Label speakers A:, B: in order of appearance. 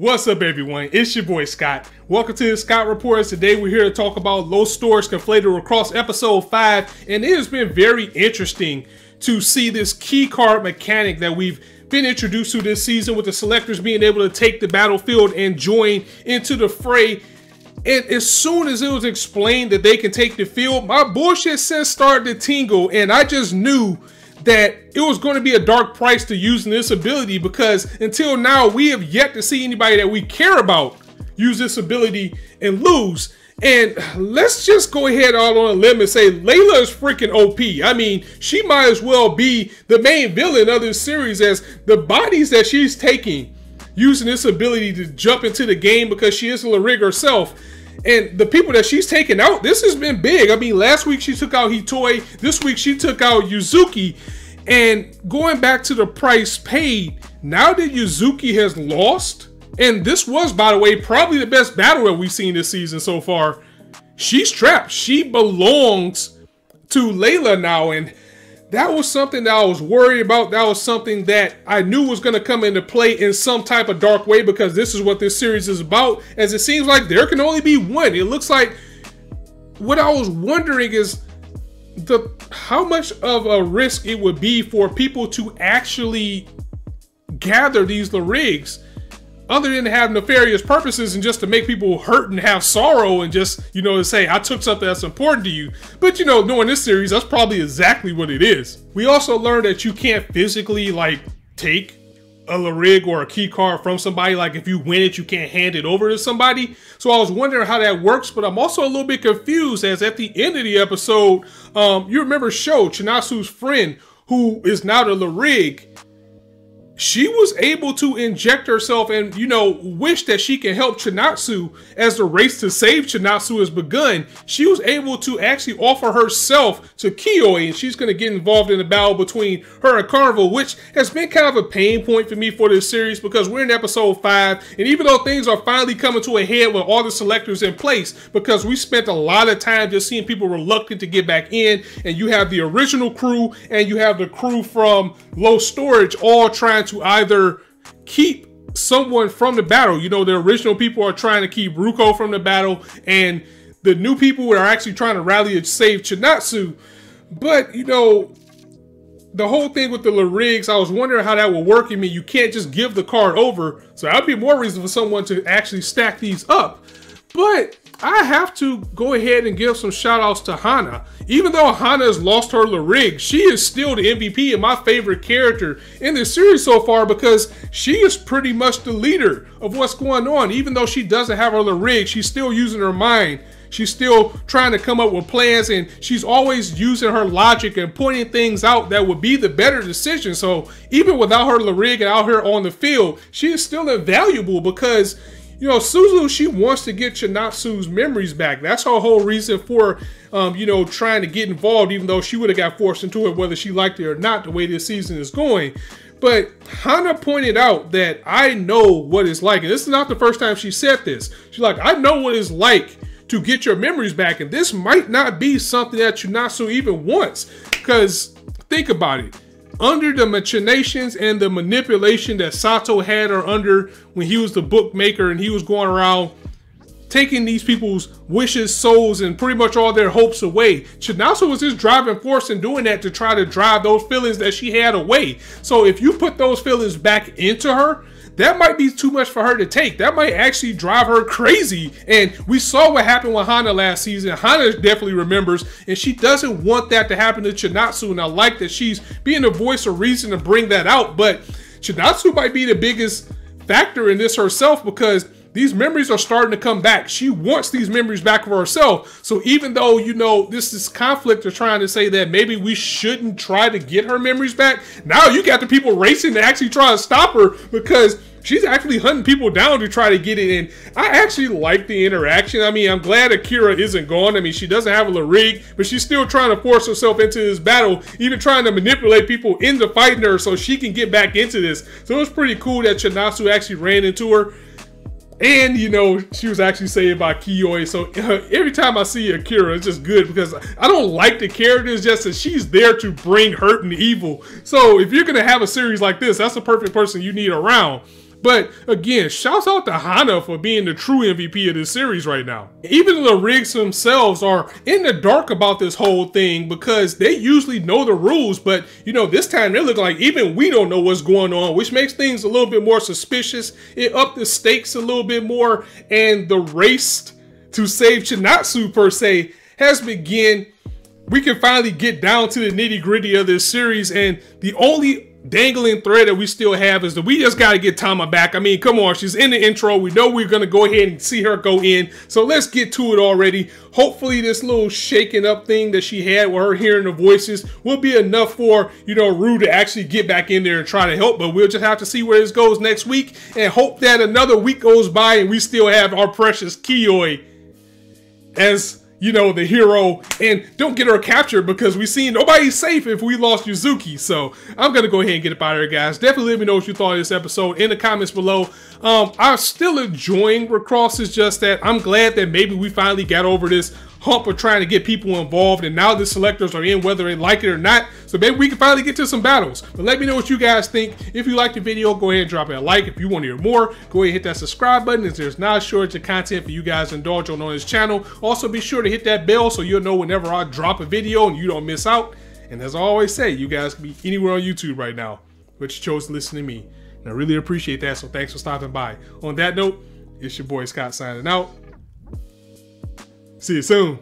A: What's up, everyone? It's your boy Scott. Welcome to the Scott Reports. Today we're here to talk about Lostorage Conflated WIXOSS episode 5, and it has been very interesting to see this key card mechanic that we've been introduced to this season, with the selectors being able to take the battlefield and join into the fray. And as soon as it was explained that they can take the field, my bullshit sense started to tingle, and I just knew that it was going to be a dark price to using this ability, because until now we have yet to see anybody that we care about use this ability and lose. And let's just go ahead out on a limb and say Layla is freaking OP. I mean, she might as well be the main villain of this series, as the bodies that she's taking using this ability to jump into the game, because she is a Lostorage herself. And the people that she's taken out, this has been big. I mean, last week she took out Hitoi. This week she took out Yuzuki. And going back to the price paid, now that Yuzuki has lost, and this was, by the way, probably the best battle that we've seen this season so far, she's trapped. She belongs to Layla now. And that was something that I was worried about. That was something that I knew was going to come into play in some type of dark way, because this is what this series is about, as it seems like there can only be one. It looks like, what I was wondering is how much of a risk it would be for people to actually gather these Lostoriges, other than to have nefarious purposes and just to make people hurt and have sorrow, and just, you know, to say, I took something that's important to you. But, you know, knowing this series, that's probably exactly what it is. We also learned that you can't physically, like, take a Lostorage or a key card from somebody. Like, if you win it, you can't hand it over to somebody. So I was wondering how that works, but I'm also a little bit confused, as at the end of the episode, you remember Sho, Chinatsu's friend, who is now the Lostorage, she was able to inject herself and, you know, wish that she can help Chinatsu as the race to save Chinatsu has begun. She was able to actually offer herself to Kiyoi, and she's going to get involved in the battle between her and Carnival, which has been kind of a pain point for me for this series, because we're in episode 5, and even though things are finally coming to a head with all the selectors in place, because we spent a lot of time just seeing people reluctant to get back in, and you have the original crew and you have the crew from Lostorage all trying to either keep someone from the battle. You know, the original people are trying to keep Ruko from the battle, and the new people are actually trying to rally and save Chinatsu. But, you know, the whole thing with the Lostoriges, I was wondering how that would work. I mean, you can't just give the card over, so that'd be more reason for someone to actually stack these up. But I have to go ahead and give some shout outs to Hana. Even though Hana has lost her Lostorage, she is still the MVP and my favorite character in this series so far, because she is pretty much the leader of what's going on. Even though she doesn't have her Lostorage, she's still using her mind. She's still trying to come up with plans, and she's always using her logic and pointing things out that would be the better decision. So even without her Lostorage and out here on the field, she is still invaluable, because, you know, Suzu, she wants to get Chinatsu's memories back. That's her whole reason for, you know, trying to get involved, even though she would have got forced into it, whether she liked it or not, the way this season is going. But Hana pointed out that I know what it's like. And this is not the first time she said this. She's like, I know what it's like to get your memories back. And this might not be something that Chinatsu even wants. Because think about it. Under the machinations and the manipulation that Sato had her under when he was the bookmaker, and he was going around taking these people's wishes, souls, and pretty much all their hopes away, Chinatsu was his driving force in doing that, to try to drive those feelings that she had away. So if you put those feelings back into her, that might be too much for her to take. That might actually drive her crazy. And we saw what happened with Hana last season. Hana definitely remembers, and she doesn't want that to happen to Chinatsu. And I like that she's being a voice of reason to bring that out. But Chinatsu might be the biggest factor in this herself, because these memories are starting to come back. She wants these memories back for herself. So even though, you know, this conflict of trying to say that maybe we shouldn't try to get her memories back, now you got the people racing to actually try to stop her, because she's actually hunting people down to try to get it in. I actually like the interaction. I mean, I'm glad Akira isn't gone. I mean, she doesn't have a Lostorage, but she's still trying to force herself into this battle, even trying to manipulate people into fighting her so she can get back into this. So it was pretty cool that Chinatsu actually ran into her. And, you know, she was actually saved by Kiyoi. So every time I see Akira, it's just good, because I don't like the character. It's just that she's there to bring hurt and evil. So if you're going to have a series like this, that's the perfect person you need around. But again, shouts out to Hana for being the true MVP of this series right now. Even the rigs themselves are in the dark about this whole thing because they usually know the rules, but you know, this time they look like even we don't know what's going on, which makes things a little bit more suspicious. It upped the stakes a little bit more, and the race to save Chinatsu per se has begun. We can finally get down to the nitty gritty of this series, and the only dangling thread that we still have is that we just got to get Tama back. I mean, come on, she's in the intro. We know we're going to go ahead and see her go in, so let's get to it already. Hopefully this little shaking up thing that she had with her hearing the voices will be enough for, you know, Rue to actually get back in there and try to help, but we'll just have to see where this goes next week and hope that another week goes by and we still have our precious Kiyoi as, you know, the hero, and don't get her captured because we seen nobody's safe if we lost Yuzuki. So I'm gonna go ahead and get up out of here, guys. Definitely let me know what you thought of this episode in the comments below. I'm still enjoying WIXOSS. It's just that I'm glad that maybe we finally got over this hump of trying to get people involved, and now the selectors are in whether they like it or not, so maybe we can finally get to some battles. But let me know what you guys think. If you liked the video, go ahead and drop it a like. If you want to hear more, go ahead and hit that subscribe button, as there's not a shortage of content for you guys to indulge on this channel. Also be sure to hit that bell so you'll know whenever I drop a video and you don't miss out. And as I always say, you guys can be anywhere on YouTube right now, but you chose to listen to me, and I really appreciate that, so thanks for stopping by. On that note, it's your boy Scott signing out. See you soon.